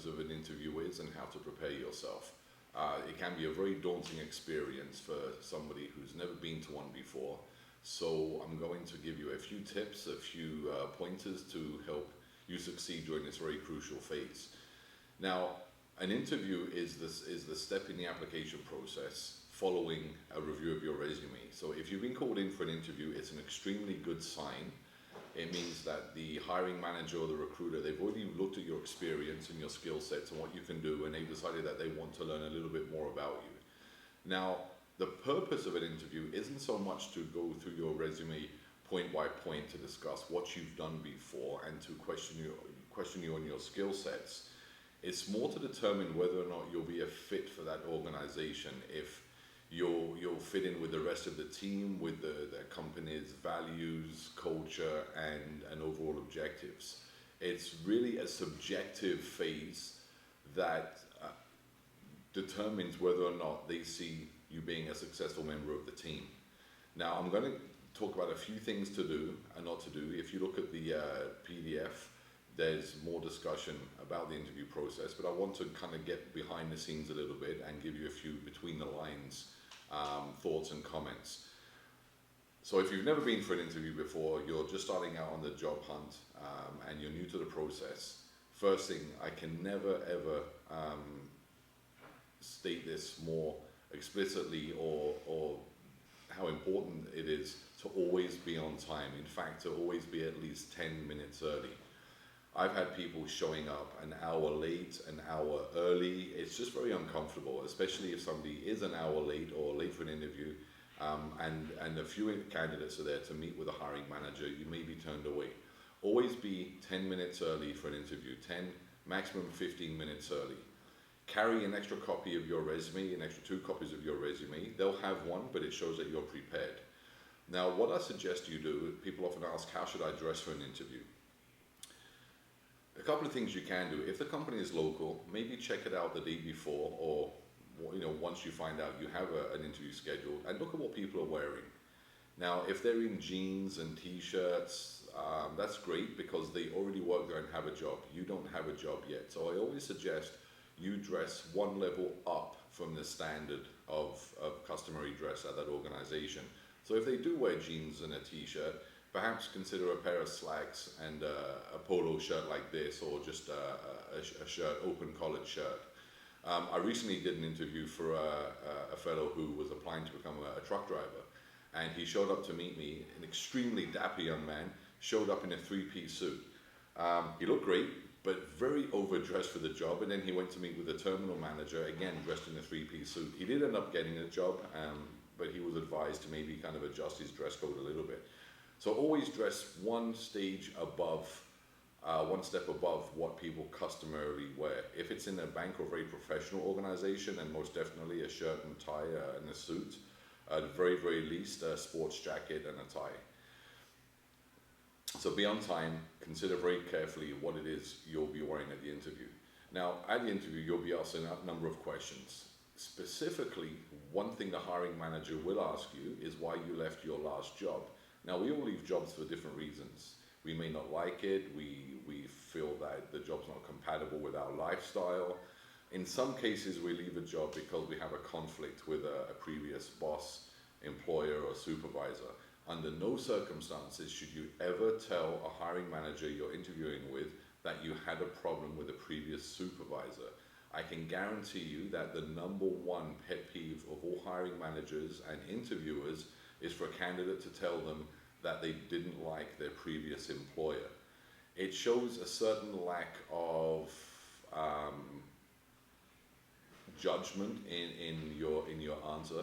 purpose of an interview is and how to prepare yourself. It can be a very daunting experience for somebody who's never been to one before. So I'm going to give you a few tips, a few pointers to help you succeed during this very crucial phase. Now, an interview is the step in the application process following a review of your resume. So if you've been called in for an interview, it's an extremely good sign. It means that the hiring manager or the recruiter, they've already looked at your experience and your skill sets and what you can do, and they've decided that they want to learn a little bit more about you. Now, the purpose of an interview isn't so much to go through your resume point by point to discuss what you've done before and to question you on your skill sets. It's more to determine whether or not you'll be a fit for that organization, if you'll fit in with the rest of the team, with the company's values, culture, and overall objectives. It's really a subjective phase that determines whether or not they see you being a successful member of the team. Now, I'm going to talk about a few things to do and not to do. If you look at the PDF, there's more discussion about the interview process, but I want to kind of get behind the scenes a little bit and give you a few between the lines thoughts and comments. So if you've never been for an interview before, you're just starting out on the job hunt, and you're new to the process, first thing, I can never ever state this more explicitly or how important it is to always be on time. In fact, to always be at least 10 minutes early. I've had people showing up an hour late, an hour early. It's just very uncomfortable, especially if somebody is an hour late or late for an interview, and a few candidates are there to meet with a hiring manager. You may be turned away. Always be 10 minutes early for an interview, 10, maximum 15 minutes early. Carry an extra copy of your resume, an extra 2 copies of your resume. They'll have one, but it shows that you're prepared. Now, what I suggest you do, people often ask, how should I dress for an interview? A couple of things you can do. If the company is local, maybe check it out the day before, or once you find out you have an interview scheduled, and look at what people are wearing. Now, if they're in jeans and t-shirts, that's great because they already work there and have a job. You don't have a job yet. So I always suggest you dress one level up from the standard of customary dress at that organization. So if they do wear jeans and a t-shirt, perhaps consider a pair of slacks and a polo shirt like this, or just a shirt, open collared shirt. I recently did an interview for a fellow who was applying to become a truck driver, and he showed up to meet me, an extremely dapper young man, showed up in a 3-piece suit. He looked great, but very overdressed for the job, and then he went to meet with the terminal manager, again dressed in a 3-piece suit. He did end up getting a job, but he was advised to maybe kind of adjust his dress code a little bit. So always dress one stage above, one step above what people customarily wear. If it's in a bank or very professional organization, then most definitely a shirt and tie and a suit. At the very, very least, a sports jacket and a tie. So be on time, consider very carefully what it is you'll be wearing at the interview. Now, at the interview, you'll be asked a number of questions. Specifically, one thing the hiring manager will ask you is why you left your last job. Now, we all leave jobs for different reasons. We may not like it, we feel that the job's not compatible with our lifestyle. In some cases, we leave a job because we have a conflict with a previous boss, employer, or supervisor. Under no circumstances should you ever tell a hiring manager you're interviewing with that you had a problem with a previous supervisor. I can guarantee you that the #1 pet peeve of all hiring managers and interviewers is for a candidate to tell them that they didn't like their previous employer. It shows a certain lack of judgment in your answer,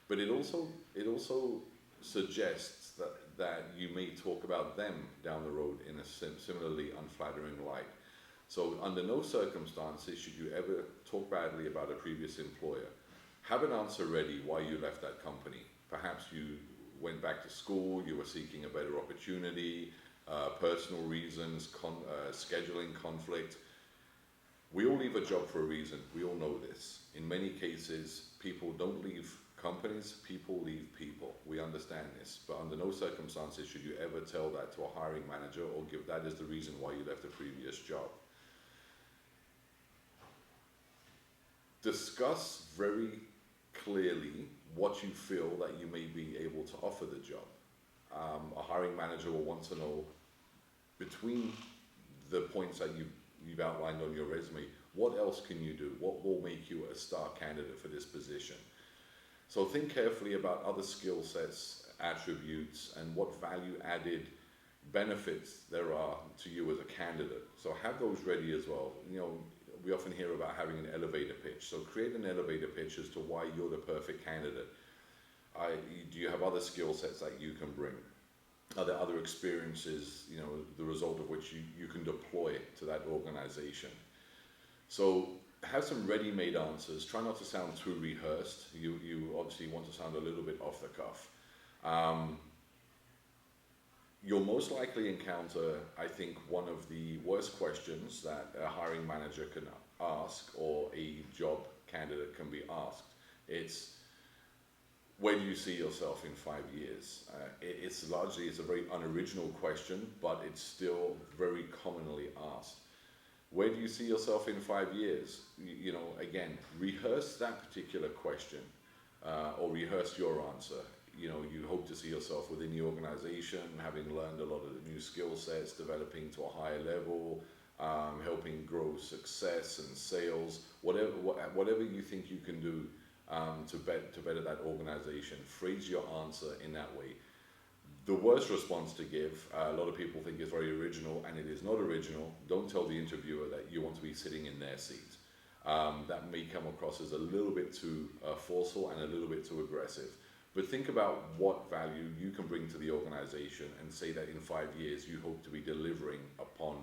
but it also suggests that you may talk about them down the road in a similarly unflattering light. So under no circumstances should you ever talk badly about a previous employer. Have an answer ready why you left that company. Perhaps you went back to school, you were seeking a better opportunity, personal reasons, scheduling conflict. We all leave a job for a reason. We all know this. In many cases, people don't leave companies, people leave people. We understand this, but under no circumstances should you ever tell that to a hiring manager or give that as the reason why you left a previous job. discuss very clearly what you feel that you may be able to offer the job. A hiring manager will want to know, between the points that you've outlined on your resume, what else can you do? What will make you a star candidate for this position? So think carefully about other skill sets, attributes, and what value added benefits there are to you as a candidate. So have those ready as well. You know, we often hear about having an elevator pitch. So create an elevator pitch as to why you're the perfect candidate. Do you have other skill sets that you can bring? Are there other experiences, you know, the result of which you can deploy to that organization? So have some ready-made answers. Try not to sound too rehearsed. You obviously want to sound a little bit off the cuff. You'll most likely encounter, I think, one of the worst questions that a hiring manager can ask, or a job candidate can be asked. It's, where do you see yourself in 5 years? It's a very unoriginal question, but it's still very commonly asked. Where do you see yourself in 5 years? You know, again, rehearse that particular question, or rehearse your answer. You know, you hope to see yourself within the organization, having learned a lot of the new skill sets, developing to a higher level, helping grow success and sales, whatever you think you can do to better that organization. Phrase your answer in that way. The worst response to give, a lot of people think is very original, and it is not original. Don't tell the interviewer that you want to be sitting in their seat. That may come across as a little bit too forceful and a little bit too aggressive. But think about what value you can bring to the organization, and say that in 5 years you hope to be delivering upon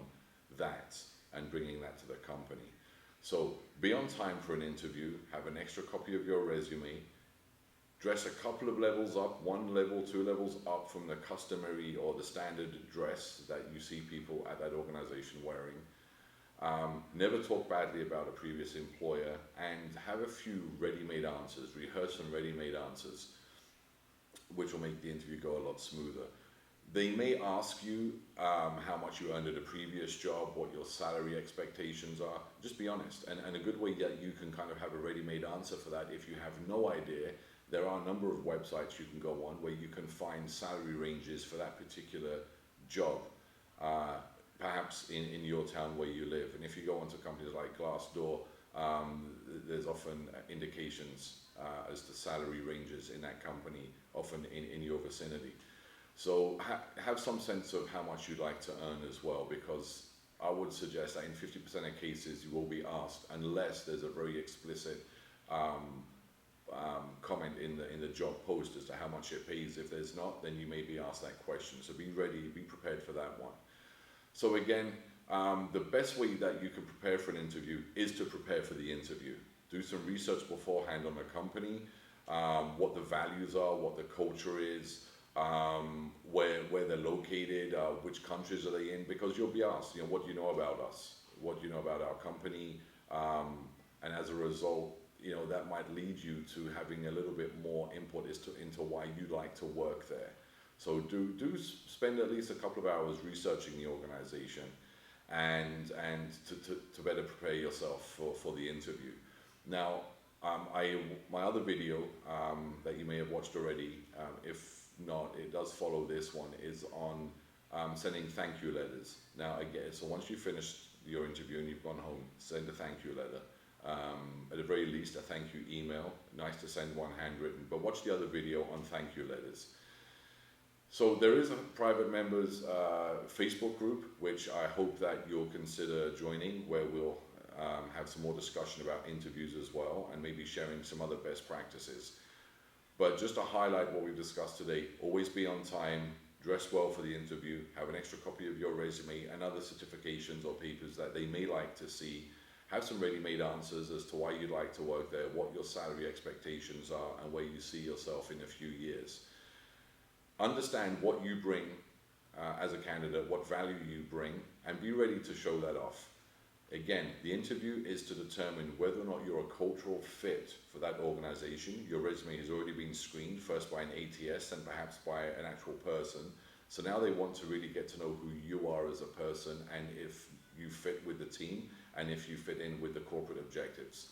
that and bringing that to the company. So be on time for an interview, have an extra copy of your resume, dress a couple of levels up, 1 level, 2 levels up from the customary or the standard dress that you see people at that organization wearing. Never talk badly about a previous employer, and have a few ready-made answers, rehearse some ready-made answers, which will make the interview go a lot smoother. They may ask you how much you earned at a previous job, what your salary expectations are. Just be honest. And a good way that you can kind of have a ready-made answer for that, if you have no idea, there are a number of websites you can go on where you can find salary ranges for that particular job, perhaps in your town where you live. And if you go onto companies like Glassdoor, there's often indications as to salary ranges in that company, often in your vicinity. So have some sense of how much you'd like to earn as well, because I would suggest that in 50% of cases you will be asked, unless there's a very explicit comment in the job post as to how much it pays. If there's not, then you may be asked that question. So be ready, be prepared for that one. So again, the best way that you can prepare for an interview is to prepare for the interview. Do some research beforehand on the company, what the values are, what the culture is, where they're located, which countries are they in, because you'll be asked, you know, what do you know about us? What do you know about our company? And as a result, you know, that might lead you to having a little bit more input into why you'd like to work there. So do spend at least a couple of hours researching the organization and to better prepare yourself for the interview. Now, my other video that you may have watched already, if not, it does follow this one, is on sending thank you letters. Now again, so once you've finished your interview and you've gone home, send a thank you letter. At the very least, a thank you email. Nice to send one handwritten, but watch the other video on thank you letters. So there is a private members Facebook group, which I hope that you'll consider joining, where we'll have some more discussion about interviews as well, and maybe sharing some other best practices. But just to highlight what we've discussed today, always be on time, dress well for the interview, have an extra copy of your resume and other certifications or papers that they may like to see. Have some ready-made answers as to why you'd like to work there, what your salary expectations are, and where you see yourself in a few years. Understand what you bring as a candidate, what value you bring, and be ready to show that off. Again, the interview is to determine whether or not you're a cultural fit for that organization. Your resume has already been screened, first by an ATS and perhaps by an actual person. So now they want to really get to know who you are as a person, and if you fit with the team, and if you fit in with the corporate objectives.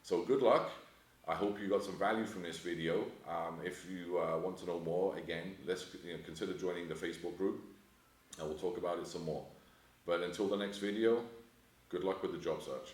So good luck. I hope you got some value from this video. If you want to know more, again, let's consider joining the Facebook group, and we'll talk about it some more. But until the next video, good luck with the job search.